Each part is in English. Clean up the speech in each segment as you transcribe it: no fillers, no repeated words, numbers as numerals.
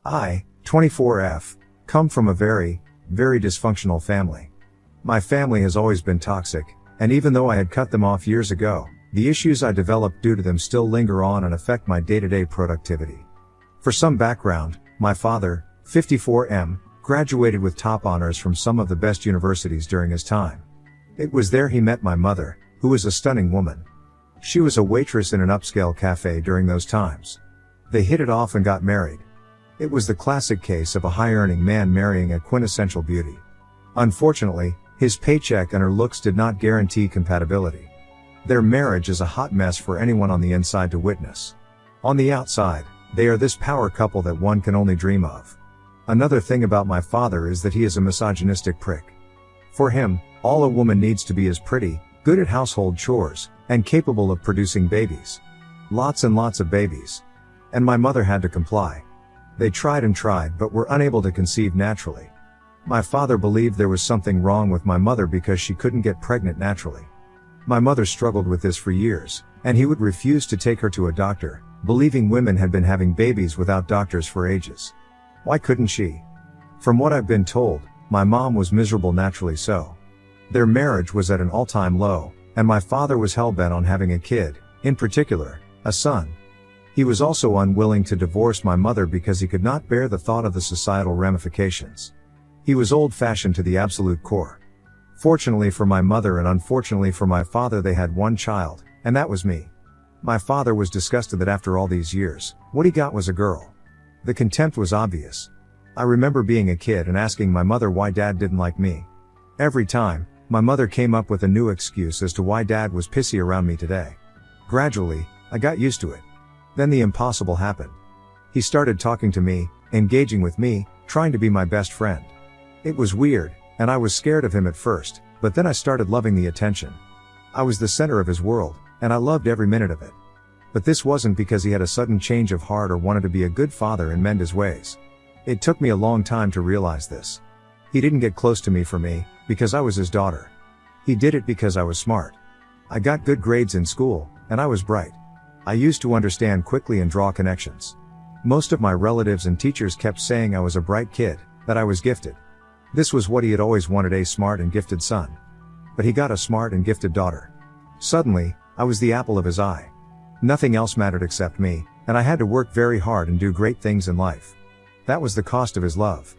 I, 24F, come from a very, very dysfunctional family. My family has always been toxic, and even though I had cut them off years ago, the issues I developed due to them still linger on and affect my day-to-day productivity. For some background, my father, 54M, graduated with top honors from some of the best universities during his time. It was there he met my mother, who was a stunning woman. She was a waitress in an upscale cafe during those times. They hit it off and got married. It was the classic case of a high-earning man marrying a quintessential beauty. Unfortunately, his paycheck and her looks did not guarantee compatibility. Their marriage is a hot mess for anyone on the inside to witness. On the outside, they are this power couple that one can only dream of. Another thing about my father is that he is a misogynistic prick. For him, all a woman needs to be is pretty, good at household chores, and capable of producing babies. Lots and lots of babies. And my mother had to comply. They tried and tried but were unable to conceive naturally. My father believed there was something wrong with my mother because she couldn't get pregnant naturally. My mother struggled with this for years, and he would refuse to take her to a doctor, believing women had been having babies without doctors for ages. Why couldn't she? From what I've been told, my mom was miserable naturally so. Their marriage was at an all-time low, and my father was hell-bent on having a kid, in particular, a son. He was also unwilling to divorce my mother because he could not bear the thought of the societal ramifications. He was old-fashioned to the absolute core. Fortunately for my mother and unfortunately for my father, they had one child, and that was me. My father was disgusted that after all these years, what he got was a girl. The contempt was obvious. I remember being a kid and asking my mother why dad didn't like me. Every time, my mother came up with a new excuse as to why dad was pissy around me today. Gradually, I got used to it. Then the impossible happened. He started talking to me, engaging with me, trying to be my best friend. It was weird, and I was scared of him at first, but then I started loving the attention. I was the center of his world, and I loved every minute of it. But this wasn't because he had a sudden change of heart or wanted to be a good father and mend his ways. It took me a long time to realize this. He didn't get close to me for me, because I was his daughter. He did it because I was smart. I got good grades in school, and I was bright. I used to understand quickly and draw connections. Most of my relatives and teachers kept saying I was a bright kid, that I was gifted. This was what he had always wanted, a smart and gifted son. But he got a smart and gifted daughter. Suddenly, I was the apple of his eye. Nothing else mattered except me, and I had to work very hard and do great things in life. That was the cost of his love.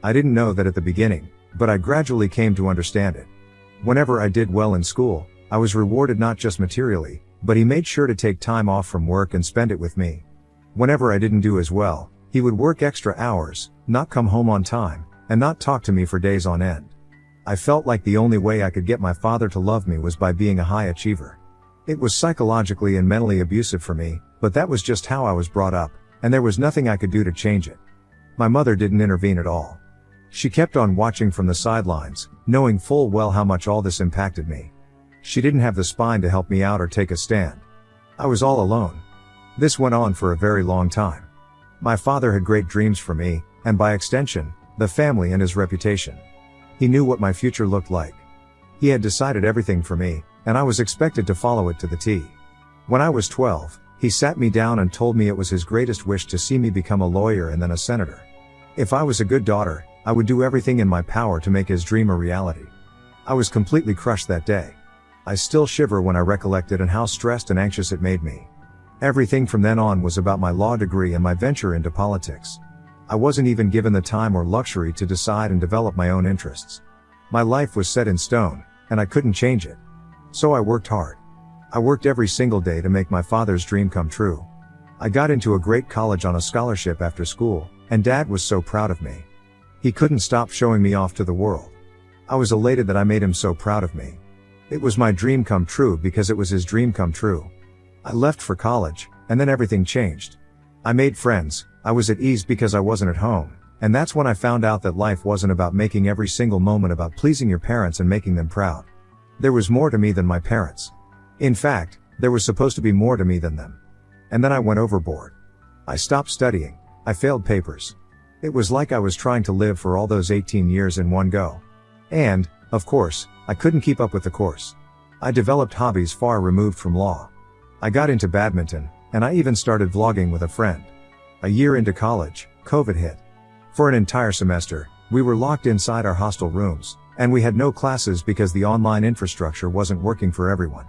I didn't know that at the beginning, but I gradually came to understand it. Whenever I did well in school, I was rewarded not just materially, but he made sure to take time off from work and spend it with me. Whenever I didn't do as well, he would work extra hours, not come home on time, and not talk to me for days on end. I felt like the only way I could get my father to love me was by being a high achiever. It was psychologically and mentally abusive for me, but that was just how I was brought up, and there was nothing I could do to change it. My mother didn't intervene at all. She kept on watching from the sidelines, knowing full well how much all this impacted me. She didn't have the spine to help me out or take a stand. I was all alone. This went on for a very long time. My father had great dreams for me, and by extension, the family and his reputation. He knew what my future looked like. He had decided everything for me, and I was expected to follow it to the T. When I was 12, he sat me down and told me it was his greatest wish to see me become a lawyer and then a senator. If I was a good daughter, I would do everything in my power to make his dream a reality. I was completely crushed that day. I still shiver when I recollect it and how stressed and anxious it made me. Everything from then on was about my law degree and my venture into politics. I wasn't even given the time or luxury to decide and develop my own interests. My life was set in stone, and I couldn't change it. So I worked hard. I worked every single day to make my father's dream come true. I got into a great college on a scholarship after school, and Dad was so proud of me. He couldn't stop showing me off to the world. I was elated that I made him so proud of me. It was my dream come true because it was his dream come true. I left for college, and then everything changed. I made friends, I was at ease because I wasn't at home, and that's when I found out that life wasn't about making every single moment about pleasing your parents and making them proud. There was more to me than my parents. In fact, there was supposed to be more to me than them. And then I went overboard. I stopped studying. I failed papers. It was like I was trying to live for all those 18 years in one go. And, of course, I couldn't keep up with the course. I developed hobbies far removed from law. I got into badminton, and I even started vlogging with a friend. A year into college, COVID hit. For an entire semester, we were locked inside our hostel rooms, and we had no classes because the online infrastructure wasn't working for everyone.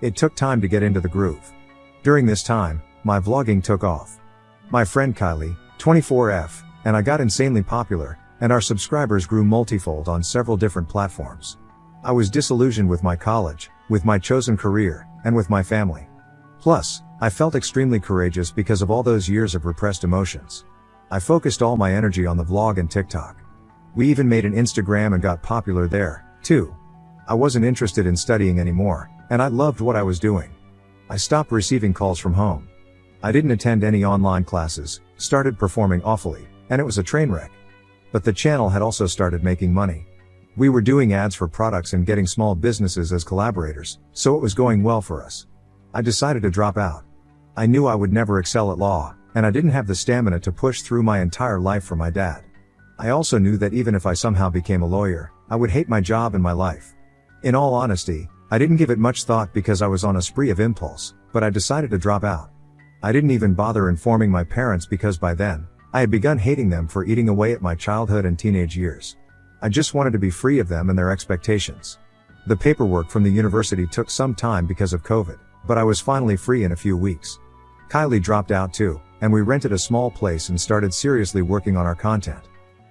It took time to get into the groove. During this time, my vlogging took off. My friend Kylie, 24F, and I got insanely popular, and our subscribers grew multifold on several different platforms. I was disillusioned with my college, with my chosen career, and with my family. Plus, I felt extremely courageous because of all those years of repressed emotions. I focused all my energy on the vlog and TikTok. We even made an Instagram and got popular there, too. I wasn't interested in studying anymore, and I loved what I was doing. I stopped receiving calls from home. I didn't attend any online classes, started performing awfully, and it was a train wreck. But the channel had also started making money. We were doing ads for products and getting small businesses as collaborators, so it was going well for us. I decided to drop out. I knew I would never excel at law, and I didn't have the stamina to push through my entire life for my dad. I also knew that even if I somehow became a lawyer, I would hate my job and my life. In all honesty, I didn't give it much thought because I was on a spree of impulse, but I decided to drop out. I didn't even bother informing my parents because by then, I had begun hating them for eating away at my childhood and teenage years. I just wanted to be free of them and their expectations. The paperwork from the university took some time because of COVID, but I was finally free in a few weeks. Kylie dropped out too, and we rented a small place and started seriously working on our content.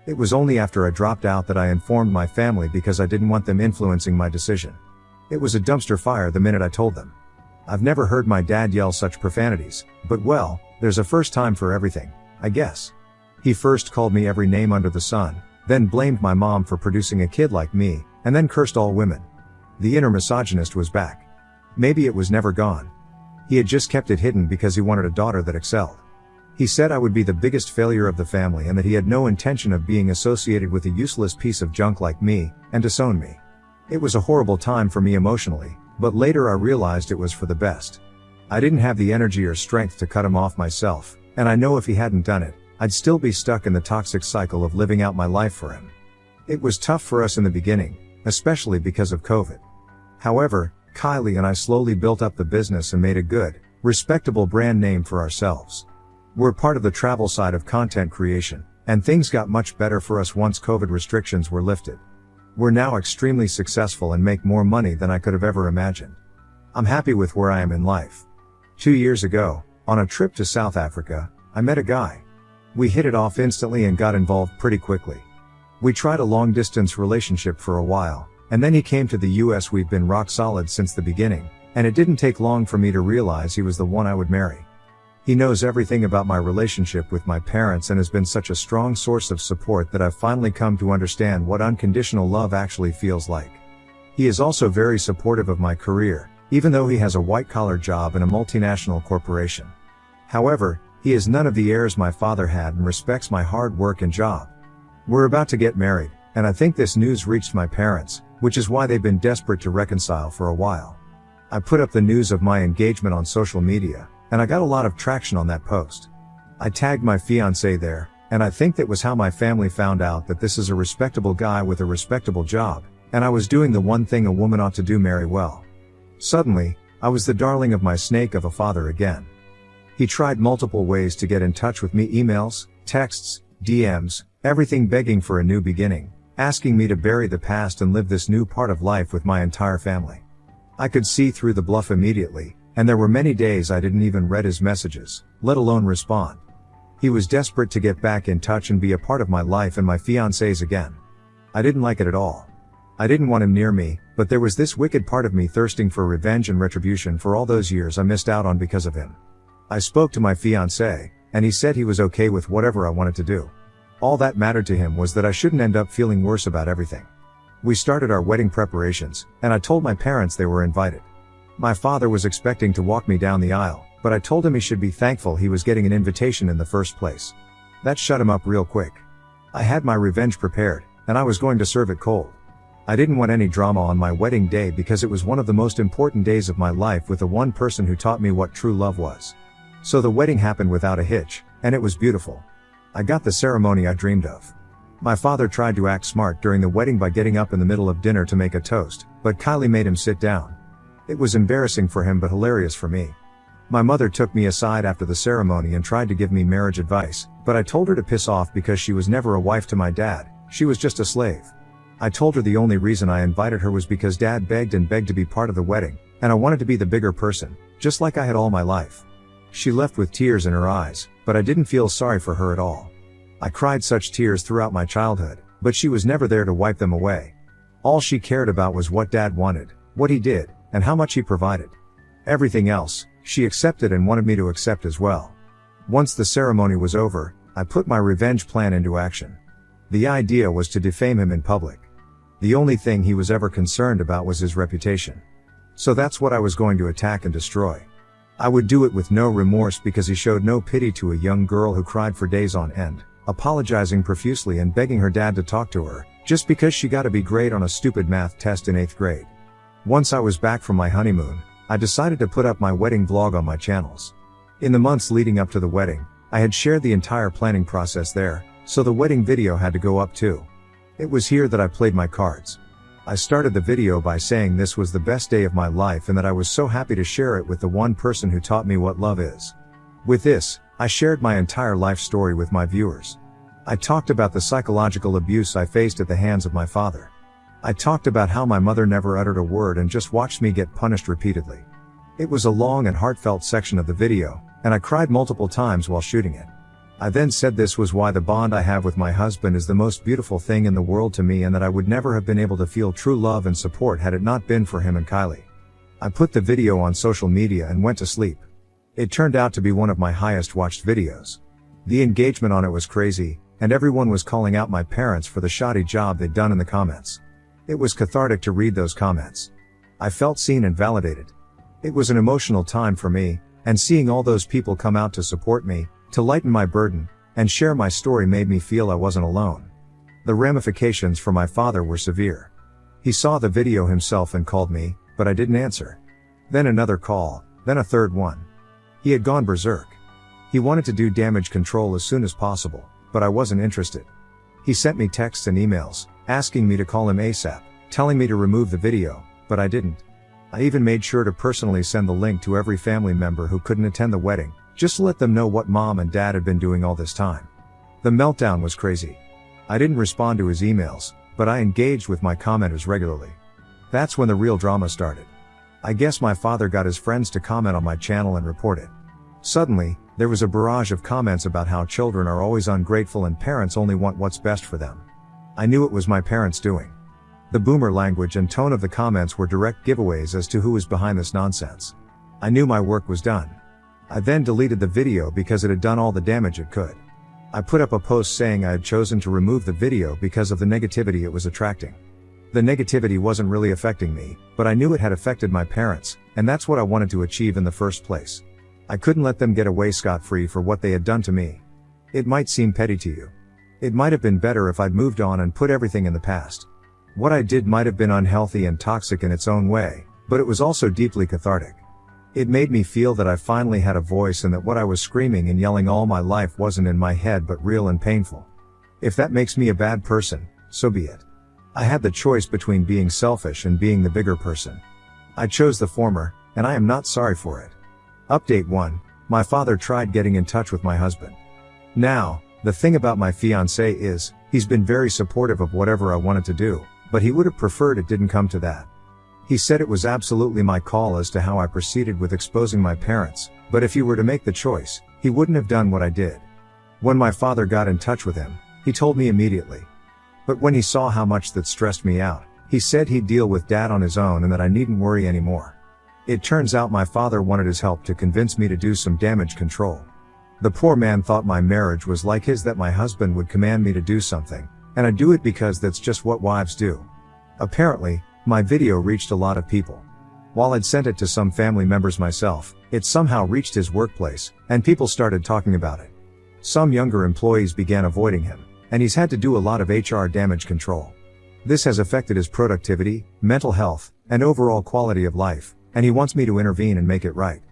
It was only after I dropped out that I informed my family because I didn't want them influencing my decision. It was a dumpster fire the minute I told them. I've never heard my dad yell such profanities, but well, there's a first time for everything, I guess. He first called me every name under the sun, then blamed my mom for producing a kid like me, and then cursed all women. The inner misogynist was back. Maybe it was never gone. He had just kept it hidden because he wanted a daughter that excelled. He said I would be the biggest failure of the family and that he had no intention of being associated with a useless piece of junk like me, and disowned me. It was a horrible time for me emotionally, but later I realized it was for the best. I didn't have the energy or strength to cut him off myself, and I know if he hadn't done it, I'd still be stuck in the toxic cycle of living out my life for him. It was tough for us in the beginning, especially because of COVID. However, Kylie and I slowly built up the business and made a good, respectable brand name for ourselves. We're part of the travel side of content creation, and things got much better for us once COVID restrictions were lifted. We're now extremely successful and make more money than I could have ever imagined. I'm happy with where I am in life. 2 years ago, on a trip to South Africa, I met a guy. We hit it off instantly and got involved pretty quickly. We tried a long-distance relationship for a while, and then he came to the US. We've been rock solid since the beginning, and it didn't take long for me to realize he was the one I would marry. He knows everything about my relationship with my parents and has been such a strong source of support that I've finally come to understand what unconditional love actually feels like. He is also very supportive of my career, even though he has a white-collar job in a multinational corporation. However, he has none of the airs my father had and respects my hard work and job. We're about to get married, and I think this news reached my parents, which is why they've been desperate to reconcile for a while. I put up the news of my engagement on social media, and I got a lot of traction on that post. I tagged my fiancé there, and I think that was how my family found out that this is a respectable guy with a respectable job, and I was doing the one thing a woman ought to do: marry well. Suddenly, I was the darling of my snake of a father again. He tried multiple ways to get in touch with me: emails, texts, DMs, everything begging for a new beginning, asking me to bury the past and live this new part of life with my entire family. I could see through the bluff immediately, and there were many days I didn't even read his messages, let alone respond. He was desperate to get back in touch and be a part of my life and my fiancé's again. I didn't like it at all. I didn't want him near me, but there was this wicked part of me thirsting for revenge and retribution for all those years I missed out on because of him. I spoke to my fiancé, and he said he was okay with whatever I wanted to do. All that mattered to him was that I shouldn't end up feeling worse about everything. We started our wedding preparations, and I told my parents they were invited. My father was expecting to walk me down the aisle, but I told him he should be thankful he was getting an invitation in the first place. That shut him up real quick. I had my revenge prepared, and I was going to serve it cold. I didn't want any drama on my wedding day because it was one of the most important days of my life with the one person who taught me what true love was. So the wedding happened without a hitch, and it was beautiful. I got the ceremony I dreamed of. My father tried to act smart during the wedding by getting up in the middle of dinner to make a toast, but Kylie made him sit down. It was embarrassing for him but hilarious for me. My mother took me aside after the ceremony and tried to give me marriage advice, but I told her to piss off because she was never a wife to my dad, she was just a slave. I told her the only reason I invited her was because dad begged and begged to be part of the wedding, and I wanted to be the bigger person, just like I had all my life. She left with tears in her eyes, but I didn't feel sorry for her at all. I cried such tears throughout my childhood, but she was never there to wipe them away. All she cared about was what dad wanted, what he did, and how much he provided. Everything else, she accepted and wanted me to accept as well. Once the ceremony was over, I put my revenge plan into action. The idea was to defame him in public. The only thing he was ever concerned about was his reputation. So that's what I was going to attack and destroy. I would do it with no remorse because he showed no pity to a young girl who cried for days on end, apologizing profusely and begging her dad to talk to her, just because she got a B grade on a stupid math test in 8th grade. Once I was back from my honeymoon, I decided to put up my wedding vlog on my channels. In the months leading up to the wedding, I had shared the entire planning process there, so the wedding video had to go up too. It was here that I played my cards. I started the video by saying this was the best day of my life and that I was so happy to share it with the one person who taught me what love is. With this, I shared my entire life story with my viewers. I talked about the psychological abuse I faced at the hands of my father. I talked about how my mother never uttered a word and just watched me get punished repeatedly. It was a long and heartfelt section of the video, and I cried multiple times while shooting it. I then said this was why the bond I have with my husband is the most beautiful thing in the world to me and that I would never have been able to feel true love and support had it not been for him and Kylie. I put the video on social media and went to sleep. It turned out to be one of my highest watched videos. The engagement on it was crazy, and everyone was calling out my parents for the shoddy job they'd done in the comments. It was cathartic to read those comments. I felt seen and validated. It was an emotional time for me, and seeing all those people come out to support me, to lighten my burden, and share my story made me feel I wasn't alone. The ramifications for my father were severe. He saw the video himself and called me, but I didn't answer. Then another call, then a third one. He had gone berserk. He wanted to do damage control as soon as possible, but I wasn't interested. He sent me texts and emails, asking me to call him ASAP, telling me to remove the video, but I didn't. I even made sure to personally send the link to every family member who couldn't attend the wedding, just to let them know what mom and dad had been doing all this time. The meltdown was crazy. I didn't respond to his emails, but I engaged with my commenters regularly. That's when the real drama started. I guess my father got his friends to comment on my channel and report it. Suddenly, there was a barrage of comments about how children are always ungrateful and parents only want what's best for them. I knew it was my parents' doing. The boomer language and tone of the comments were direct giveaways as to who was behind this nonsense. I knew my work was done. I then deleted the video because it had done all the damage it could. I put up a post saying I had chosen to remove the video because of the negativity it was attracting. The negativity wasn't really affecting me, but I knew it had affected my parents, and that's what I wanted to achieve in the first place. I couldn't let them get away scot-free for what they had done to me. It might seem petty to you. It might have been better if I'd moved on and put everything in the past. What I did might have been unhealthy and toxic in its own way, but it was also deeply cathartic. It made me feel that I finally had a voice and that what I was screaming and yelling all my life wasn't in my head but real and painful. If that makes me a bad person, so be it. I had the choice between being selfish and being the bigger person. I chose the former, and I am not sorry for it. Update 1. My father tried getting in touch with my husband. Now, the thing about my fiancé is, he's been very supportive of whatever I wanted to do, but he would have preferred it didn't come to that. He said it was absolutely my call as to how I proceeded with exposing my parents, but if he were to make the choice, he wouldn't have done what I did. When my father got in touch with him, he told me immediately. But when he saw how much that stressed me out, he said he'd deal with dad on his own and that I needn't worry anymore. It turns out my father wanted his help to convince me to do some damage control. The poor man thought my marriage was like his, that my husband would command me to do something, and I'd do it because that's just what wives do. Apparently, my video reached a lot of people. While I'd sent it to some family members myself, it somehow reached his workplace, and people started talking about it. Some younger employees began avoiding him, and he's had to do a lot of HR damage control. This has affected his productivity, mental health, and overall quality of life, and he wants me to intervene and make it right.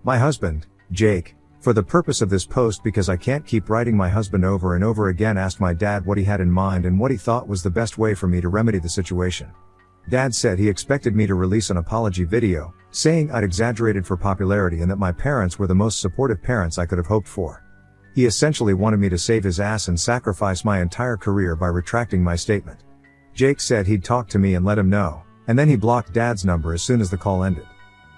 My husband, Jake, for the purpose of this post, because I can't keep writing my husband over and over again, asked my dad what he had in mind and what he thought was the best way for me to remedy the situation. Dad said he expected me to release an apology video, saying I'd exaggerated for popularity and that my parents were the most supportive parents I could have hoped for. He essentially wanted me to save his ass and sacrifice my entire career by retracting my statement. Jake said he'd talk to me and let him know, and then he blocked Dad's number as soon as the call ended.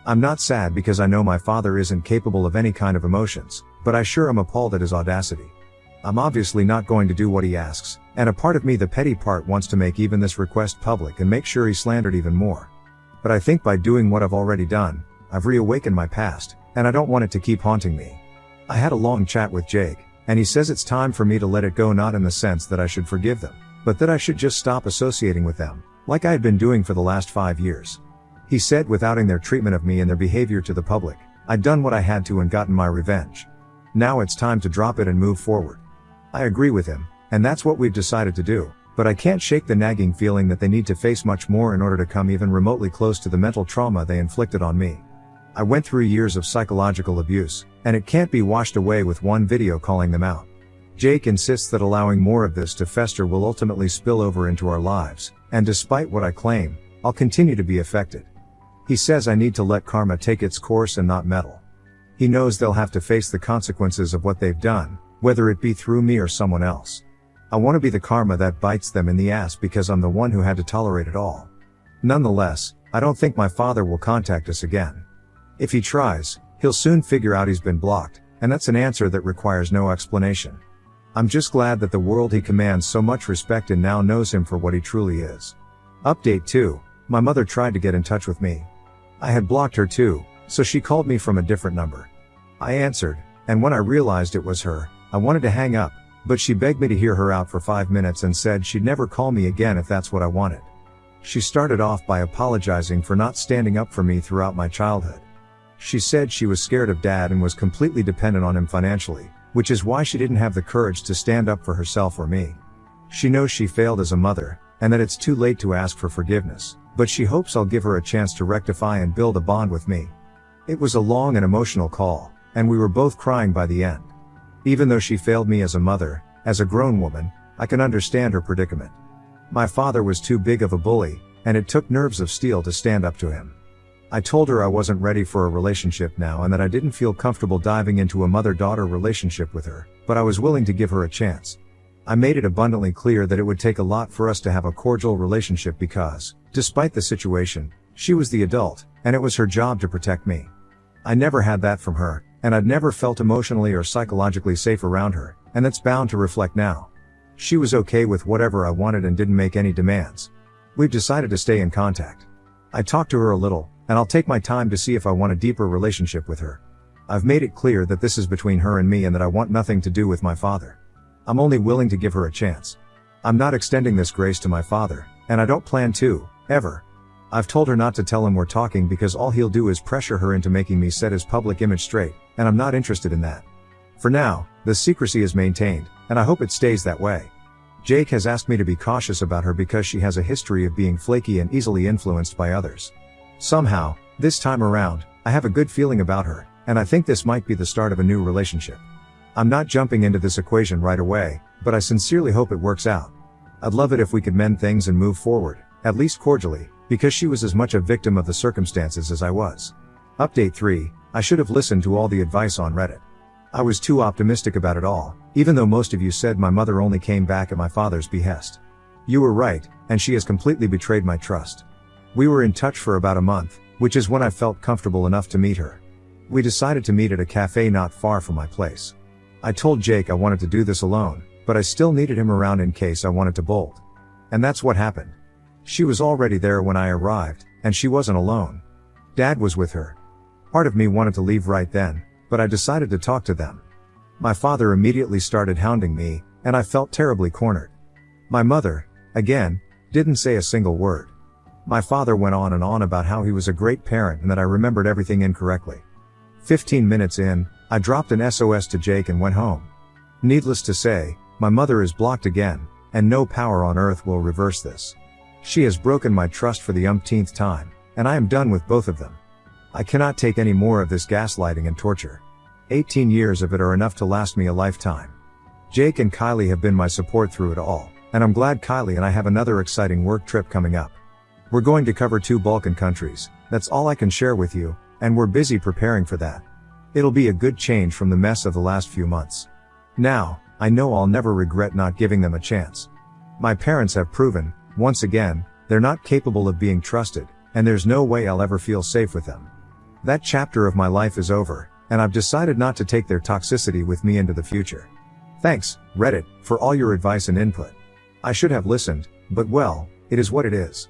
I'm not sad because I know my father isn't capable of any kind of emotions, but I sure am appalled at his audacity. I'm obviously not going to do what he asks, and a part of me, the petty part, wants to make even this request public and make sure he's slandered even more. But I think by doing what I've already done, I've reawakened my past, and I don't want it to keep haunting me. I had a long chat with Jake, and he says it's time for me to let it go, not in the sense that I should forgive them, but that I should just stop associating with them, like I had been doing for the last 5 years. He said with outing their treatment of me and their behavior to the public, I'd done what I had to and gotten my revenge. Now it's time to drop it and move forward. I agree with him, and that's what we've decided to do, but I can't shake the nagging feeling that they need to face much more in order to come even remotely close to the mental trauma they inflicted on me. I went through years of psychological abuse, and it can't be washed away with one video calling them out. Jake insists that allowing more of this to fester will ultimately spill over into our lives, and despite what I claim, I'll continue to be affected. He says I need to let karma take its course and not meddle. He knows they'll have to face the consequences of what they've done, whether it be through me or someone else. I want to be the karma that bites them in the ass because I'm the one who had to tolerate it all. Nonetheless, I don't think my father will contact us again. If he tries, he'll soon figure out he's been blocked, and that's an answer that requires no explanation. I'm just glad that the world he commands so much respect in now knows him for what he truly is. Update 2. My mother tried to get in touch with me. I had blocked her too, so she called me from a different number. I answered, and when I realized it was her, I wanted to hang up, but she begged me to hear her out for 5 minutes and said she'd never call me again if that's what I wanted. She started off by apologizing for not standing up for me throughout my childhood. She said she was scared of Dad and was completely dependent on him financially, which is why she didn't have the courage to stand up for herself or me. She knows she failed as a mother, and that it's too late to ask for forgiveness, but she hopes I'll give her a chance to rectify and build a bond with me. It was a long and emotional call, and we were both crying by the end. Even though she failed me as a mother, as a grown woman, I can understand her predicament. My father was too big of a bully, and it took nerves of steel to stand up to him. I told her I wasn't ready for a relationship now and that I didn't feel comfortable diving into a mother-daughter relationship with her, but I was willing to give her a chance. I made it abundantly clear that it would take a lot for us to have a cordial relationship because, despite the situation, she was the adult, and it was her job to protect me. I never had that from her, and I'd never felt emotionally or psychologically safe around her, and that's bound to reflect now. She was okay with whatever I wanted and didn't make any demands. We've decided to stay in contact. I talked to her a little, and I'll take my time to see if I want a deeper relationship with her. I've made it clear that this is between her and me and that I want nothing to do with my father. I'm only willing to give her a chance. I'm not extending this grace to my father, and I don't plan to, ever. I've told her not to tell him we're talking because all he'll do is pressure her into making me set his public image straight, and I'm not interested in that. For now, the secrecy is maintained, and I hope it stays that way. Jake has asked me to be cautious about her because she has a history of being flaky and easily influenced by others. Somehow, this time around, I have a good feeling about her, and I think this might be the start of a new relationship. I'm not jumping into this equation right away, but I sincerely hope it works out. I'd love it if we could mend things and move forward, at least cordially, because she was as much a victim of the circumstances as I was. Update 3. I should have listened to all the advice on Reddit. I was too optimistic about it all, even though most of you said my mother only came back at my father's behest. You were right, and she has completely betrayed my trust. We were in touch for about a month, which is when I felt comfortable enough to meet her. We decided to meet at a cafe not far from my place. I told Jake I wanted to do this alone, but I still needed him around in case I wanted to bolt. And that's what happened. She was already there when I arrived, and she wasn't alone. Dad was with her. Part of me wanted to leave right then, but I decided to talk to them. My father immediately started hounding me, and I felt terribly cornered. My mother, again, didn't say a single word. My father went on and on about how he was a great parent and that I remembered everything incorrectly. 15 minutes in, I dropped an SOS to Jake and went home. Needless to say, my mother is blocked again, and no power on earth will reverse this. She has broken my trust for the umpteenth time, and I am done with both of them. I cannot take any more of this gaslighting and torture. 18 years of it are enough to last me a lifetime. Jake and Kylie have been my support through it all, and I'm glad Kylie and I have another exciting work trip coming up. We're going to cover 2 Balkan countries, that's all I can share with you, and we're busy preparing for that. It'll be a good change from the mess of the last few months. Now, I know I'll never regret not giving them a chance. My parents have proven, once again, they're not capable of being trusted, and there's no way I'll ever feel safe with them. That chapter of my life is over, and I've decided not to take their toxicity with me into the future. Thanks, Reddit, for all your advice and input. I should have listened, but well, it is what it is.